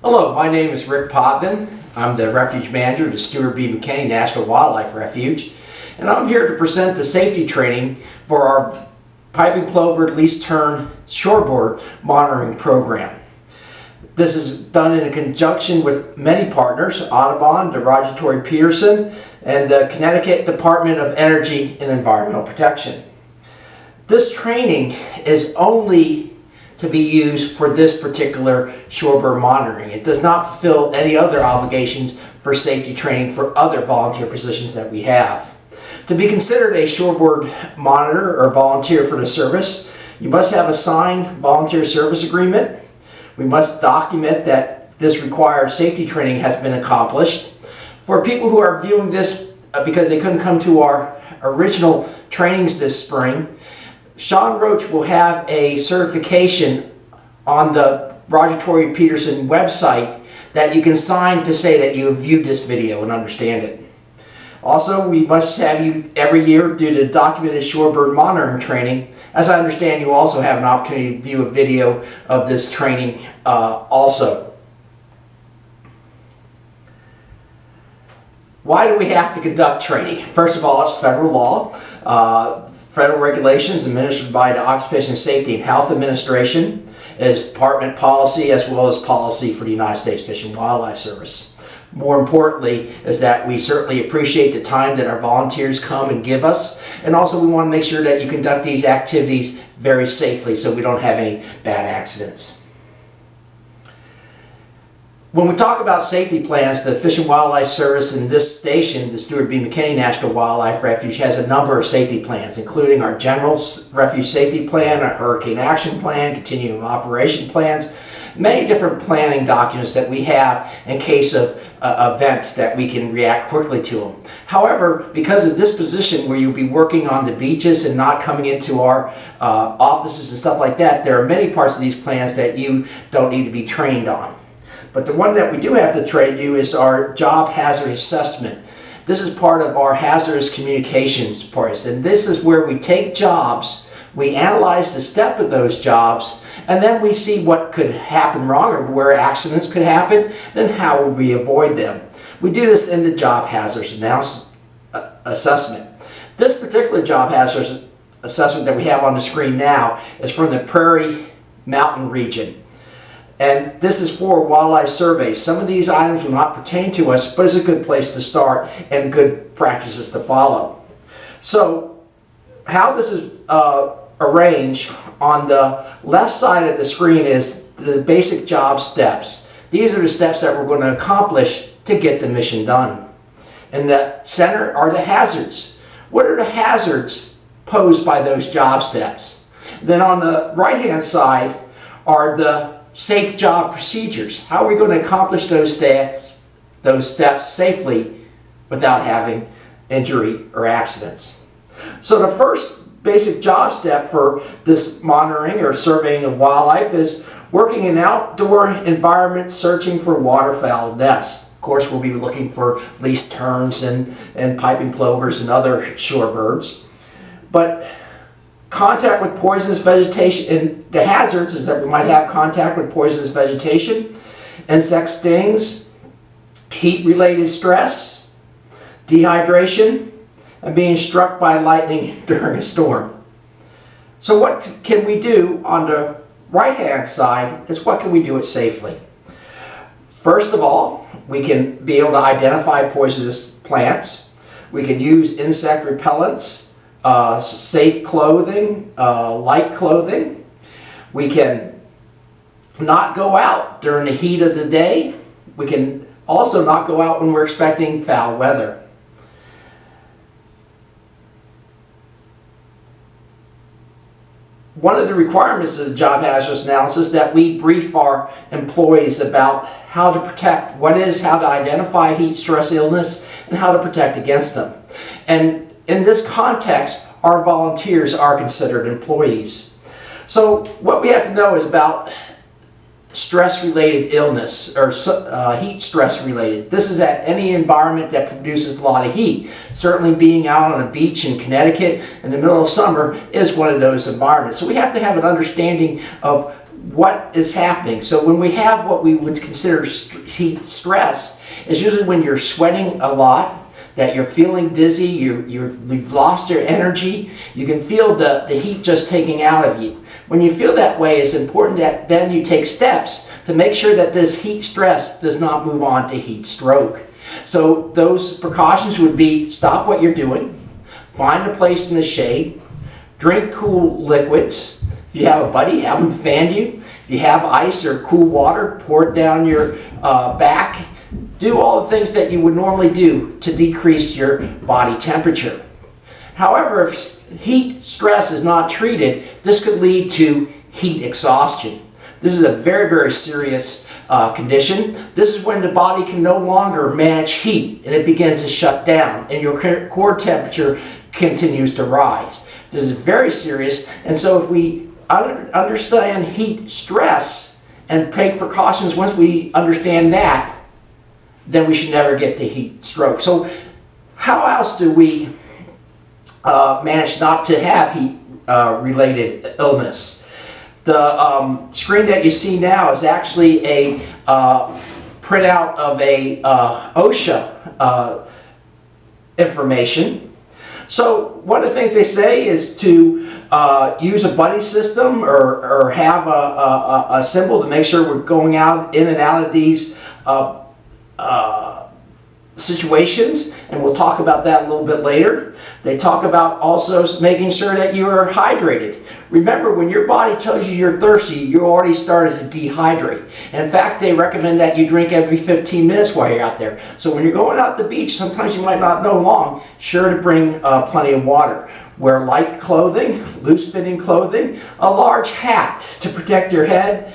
Hello, my name is Rick Potvin. I'm the Refuge Manager at the Stewart McKinney National Wildlife Refuge, and I'm here to present the safety training for our piping plover least turn shoreboard monitoring program. This is done in conjunction with many partners, Audubon, the Roger Tory Peterson, and the Connecticut Department of Energy and Environmental Protection. This training is only to be used for this particular shorebird monitoring. It does not fulfill any other obligations for safety training for other volunteer positions that we have. To be considered a shorebird monitor or volunteer for the service, you must have a signed volunteer service agreement. We must document that this required safety training has been accomplished. For people who are viewing this because they couldn't come to our original trainings this spring, Sean Roach will have a certification on the Roger Tory Peterson website that you can sign to say that you have viewed this video and understand it. Also, we must have you every year do the documented shorebird monitoring training. As I understand, you also have an opportunity to view a video of this training also. Why do we have to conduct training? First of all, it's federal law. Federal regulations administered by the Occupational Safety and Health Administration is department policy as well as policy for the United States Fish and Wildlife Service. More importantly is that we certainly appreciate the time that our volunteers come and give us, and also we want to make sure that you conduct these activities very safely so we don't have any bad accidents. When we talk about safety plans, the Fish and Wildlife Service in this station, the Stewart B. McKinney National Wildlife Refuge, has a number of safety plans, including our General Refuge Safety Plan, our Hurricane Action Plan, Continuum of Operation Plans, many different planning documents that we have in case of events that we can react quickly to them. However, because of this position where you'll be working on the beaches and not coming into our offices and stuff like that, there are many parts of these plans that you don't need to be trained on. But the one that we do have to train you is our job hazard assessment. This is part of our hazardous communications part, and this is where we take jobs, we analyze the step of those jobs, and then we see what could happen wrong or where accidents could happen, and how would we avoid them. We do this in the job hazardous assessment. This particular job hazardous assessment that we have on the screen now is from the Prairie Mountain region. And this is for wildlife surveys. Some of these items will not pertain to us, but it's a good place to start and good practices to follow. So, how this is arranged, on the left side of the screen is the basic job steps. These are the steps that we're going to accomplish to get the mission done. In the center are the hazards. What are the hazards posed by those job steps? Then on the right-hand side are the safe job procedures. How are we going to accomplish those steps safely without having injury or accidents? So the first basic job step for this monitoring or surveying of wildlife is working in an outdoor environment searching for waterfowl nests. Of course, we'll be looking for least terns and piping plovers and other shorebirds. But contact with poisonous vegetation, and the hazards is that we might have contact with poisonous vegetation, insect stings, heat-related stress, dehydration, and being struck by lightning during a storm. So what can we do on the right-hand side is what can we do it safely? First of all, we can be able to identify poisonous plants. We can use insect repellents, safe clothing, light clothing. We can not go out during the heat of the day. We can also not go out when we're expecting foul weather. One of the requirements of the job hazardous analysis is that we brief our employees about how to protect, how to identify heat stress illness and how to protect against them. And in this context, our volunteers are considered employees. So what we have to know is about stress-related illness or heat stress-related. This is at any environment that produces a lot of heat. Certainly being out on a beach in Connecticut in the middle of summer is one of those environments. So we have to have an understanding of what is happening. So when we have what we would consider heat stress, it's usually when you're sweating a lot, that you're feeling dizzy, you've lost your energy, you can feel the heat just taking out of you. When you feel that way, it's important that then you take steps to make sure that this heat stress does not move on to heat stroke. So those precautions would be stop what you're doing, find a place in the shade, drink cool liquids. If you have a buddy, have them fan you. If you have ice or cool water, pour it down your back. Do all the things that you would normally do to decrease your body temperature. However, if heat stress is not treated, this could lead to heat exhaustion. This is a very, very serious condition. This is when the body can no longer manage heat and it begins to shut down and your core temperature continues to rise. This is very serious, and so if we understand heat stress and take precautions once we understand that, then we should never get to heat stroke. So how else do we manage not to have heat related illness? The screen that you see now is actually a printout of a OSHA information. So one of the things they say is to use a buddy system or have a symbol to make sure we're going out in and out of these situations, and we'll talk about that a little bit later. They talk about also making sure that you are hydrated. Remember, when your body tells you you're thirsty, you already started to dehydrate. And in fact, they recommend that you drink every 15 minutes while you're out there. So when you're going out to the beach, sometimes you might not know long, sure to bring plenty of water. Wear light clothing, loose-fitting clothing, a large hat to protect your head.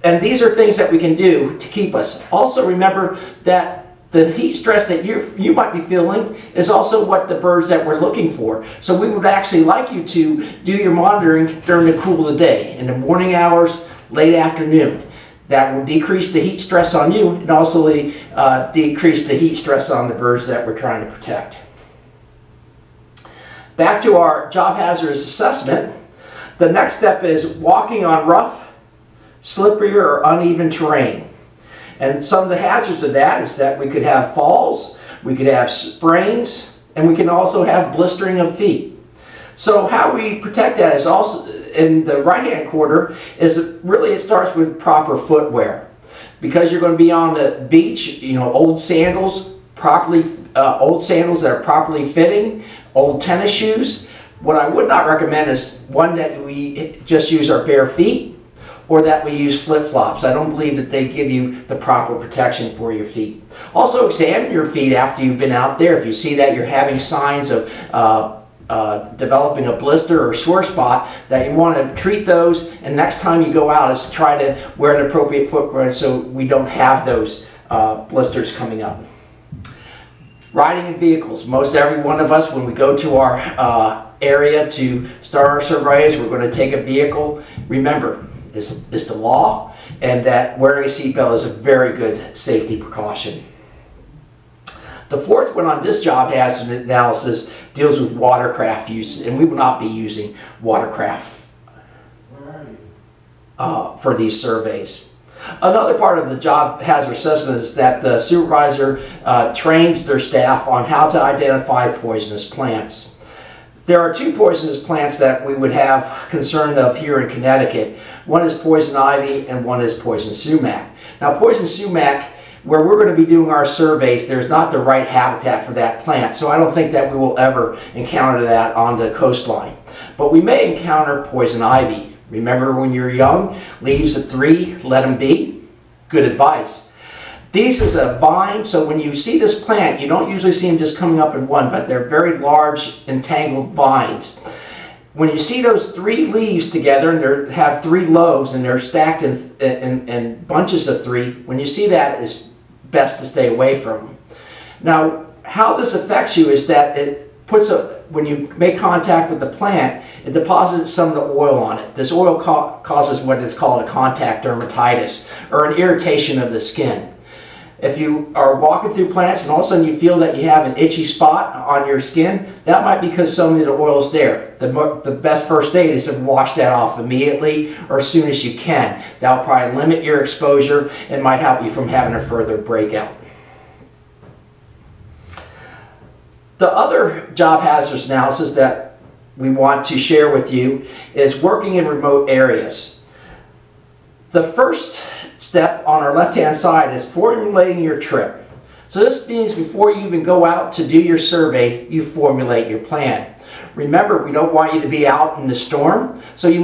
And these are things that we can do to keep us. Also remember that the heat stress that you might be feeling is also what the birds that we're looking for. So we would actually like you to do your monitoring during the cool of the day, in the morning hours, late afternoon. That will decrease the heat stress on you and also decrease the heat stress on the birds that we're trying to protect. Back to our job hazardous assessment. The next step is walking on rough, slippery, or uneven terrain. And some of the hazards of that is that we could have falls, we could have sprains, and we can also have blistering of feet. So how we protect that is also, in the right-hand quarter, is really it starts with proper footwear. Because you're going to be on the beach, old sandals that are properly fitting, old tennis shoes. What I would not recommend is one that we just use our bare feet, or that we use flip-flops. I don't believe that they give you the proper protection for your feet. Also examine your feet after you've been out there. If you see that you're having signs of developing a blister or sore spot, that you want to treat those, and next time you go out is try to wear an appropriate footwear so we don't have those blisters coming up. Riding in vehicles. Most every one of us, when we go to our area to start our surveys, we're going to take a vehicle. Remember, this is the law, and that wearing a seatbelt is a very good safety precaution. The fourth one on this job hazard analysis deals with watercraft use, and we will not be using watercraft for these surveys. Another part of the job hazard assessment is that the supervisor trains their staff on how to identify poisonous plants. There are two poisonous plants that we would have concern of here in Connecticut. One is poison ivy and one is poison sumac. Now poison sumac, where we're going to be doing our surveys, there's not the right habitat for that plant, so I don't think that we will ever encounter that on the coastline. But we may encounter poison ivy. Remember when you're young, leaves of 3, let them be. Good advice. This is a vine, so when you see this plant, you don't usually see them just coming up in one, but they're very large, entangled vines. When you see those 3 leaves together, and they have 3 lobes, and they're stacked in bunches of 3, when you see that, it's best to stay away from them. Now, how this affects you is that it puts when you make contact with the plant, it deposits some of the oil on it. This oil causes what is called a contact dermatitis, or an irritation of the skin. If you are walking through plants and all of a sudden you feel that you have an itchy spot on your skin, that might be because some of the oil is there. The best first aid is to wash that off immediately or as soon as you can. That will probably limit your exposure and might help you from having a further breakout. The other job hazards analysis that we want to share with you is working in remote areas. The first step on our left-hand side is formulating your trip. So this means before you even go out to do your survey, you formulate your plan. Remember, we don't want you to be out in the storm, so you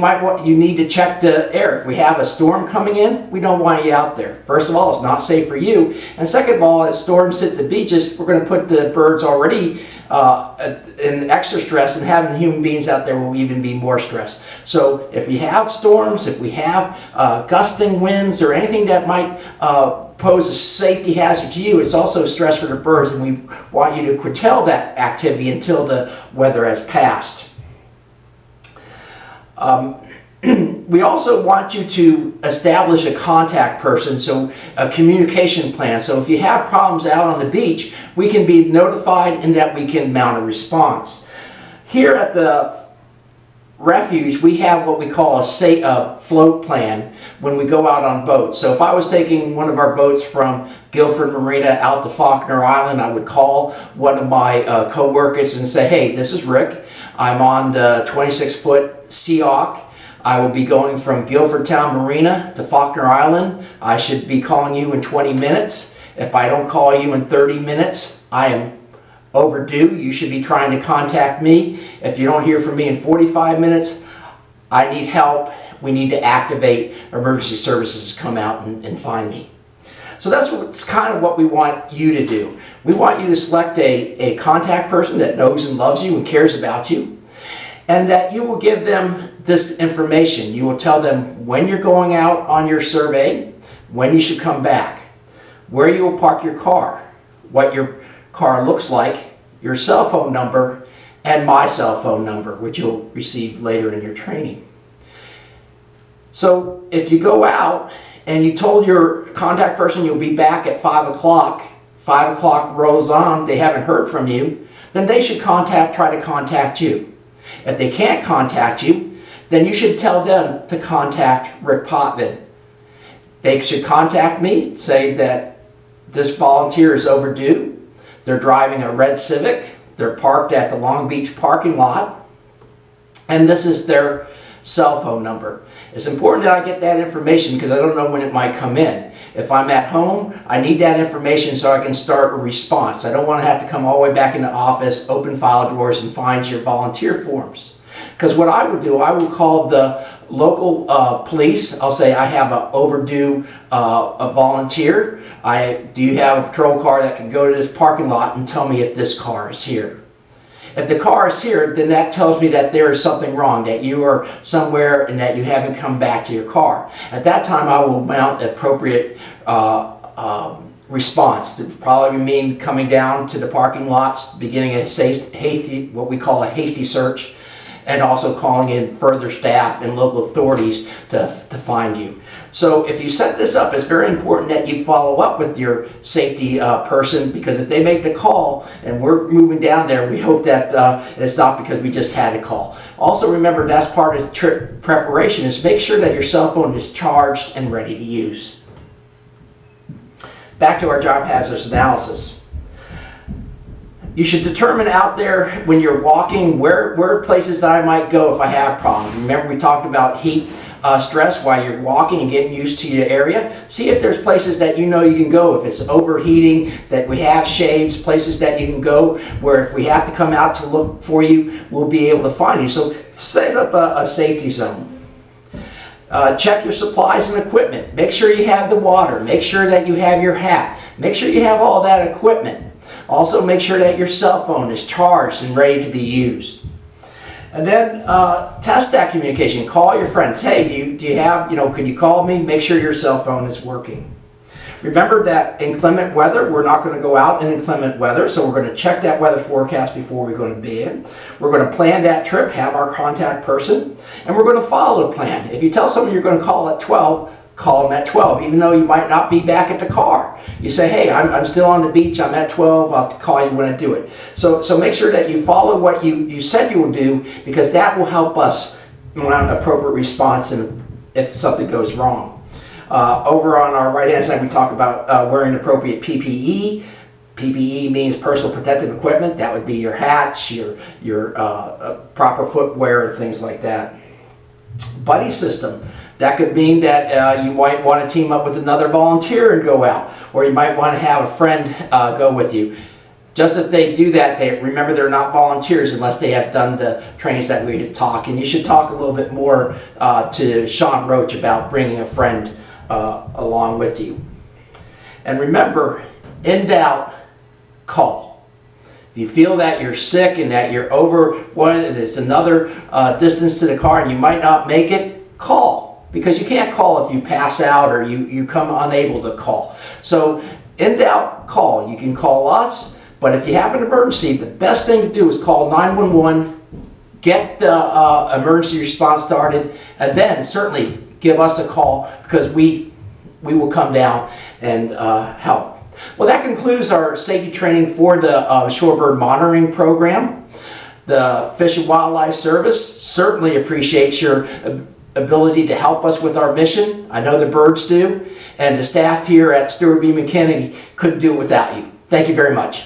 need to check the air. If we have a storm coming in, we don't want you out there. First of all, it's not safe for you, and second of all, as storms hit the beaches, we're going to put the birds already in extra stress, and having human beings out there will even be more stress. So if we have storms, if we have gusting winds or anything that might pose a safety hazard to you, it's also stress for the birds, and we want you to curtail that activity until the weather has passed. We also want you to establish a contact person, so a communication plan. So if you have problems out on the beach, we can be notified and that we can mount a response. Here at the Refuge, we have what we call a float plan when we go out on boats. So if I was taking one of our boats from Guilford Marina out to Faulkner Island, I would call one of my co-workers and say, hey, this is Rick. I'm on the 26-foot Seahawk. I will be going from Guilford Town Marina to Faulkner Island. I should be calling you in 20 minutes. If I don't call you in 30 minutes, I am overdue. You should be trying to contact me. If you don't hear from me in 45 minutes, I need help. We need to activate emergency services to come out and find me. So that's kind of what we want you to do. We want you to select a contact person that knows and loves you and cares about you, and that you will give them this information. You will tell them when you're going out on your survey, when you should come back, where you will park your car, what your car looks like, your cell phone number, and my cell phone number, which you'll receive later in your training. So if you go out and you told your contact person you'll be back at 5 o'clock, 5 o'clock rolls on, they haven't heard from you, then they should try to contact you. If they can't contact you, then you should tell them to contact Rick Potvin. They should contact me, say that this volunteer is overdue. They're driving a red Civic. They're parked at the Long Beach parking lot. And this is their cell phone number. It's important that I get that information because I don't know when it might come in. If I'm at home, I need that information so I can start a response. I don't want to have to come all the way back in the office, open file drawers, and find your volunteer forms. Because what I would do, I would call the local police. I'll say, I have an overdue a volunteer. Do you have a patrol car that can go to this parking lot and tell me if this car is here? If the car is here, then that tells me that there is something wrong, that you are somewhere and that you haven't come back to your car. At that time, I will mount appropriate response. It would probably mean coming down to the parking lots, beginning a hasty, what we call a hasty search, and also calling in further staff and local authorities to find you. So if you set this up, it's very important that you follow up with your safety person, because if they make the call and we're moving down there, we hope that it's not because we just had a call. Also remember, that's part of trip preparation, is make sure that your cell phone is charged and ready to use. Back to our job hazards analysis. You should determine out there when you're walking where are places that I might go if I have problems. Remember, we talked about heat stress while you're walking and getting used to your area. See if there's places that you know you can go. If it's overheating, that we have shades, places that you can go where if we have to come out to look for you, we'll be able to find you. So set up a safety zone. Check your supplies and equipment. Make sure you have the water. Make sure that you have your hat. Make sure you have all that equipment. Also make sure that your cell phone is charged and ready to be used. And then test that communication. Call your friends. Hey, do you have, could you call me? Make sure your cell phone is working. Remember that inclement weather, we're not going to go out in inclement weather, so we're going to check that weather forecast before we're going to be in. We're going to plan that trip, have our contact person, and we're going to follow the plan. If you tell someone you're going to call at 12, call them at 12, even though you might not be back at the car. You say, hey, I'm still on the beach, I'm at 12, I'll call you when I do it. So make sure that you follow what you said you will do, because that will help us mount an appropriate response and if something goes wrong. Over on our right hand side, we talk about wearing appropriate PPE. PPE means personal protective equipment. That would be your hats, your proper footwear, and things like that. Buddy system. That could mean that you might want to team up with another volunteer and go out, or you might want to have a friend go with you. Just if they do that, remember they're not volunteers unless they have done the trainings that we talk. And you should talk a little bit more to Sean Roach about bringing a friend along with you. And remember, in doubt, call. If you feel that you're sick and that you're over one and it's another distance to the car and you might not make it, call. Because you can't call if you pass out or you come unable to call. So in doubt, call. You can call us, but if you have an emergency, the best thing to do is call 911, get the emergency response started, and then certainly give us a call, because we will come down and help. Well, that concludes our safety training for the shorebird monitoring program. The Fish and Wildlife Service certainly appreciates your ability to help us with our mission. I know the birds do, and the staff here at Stewart B. McKinney couldn't do it without you. Thank you very much.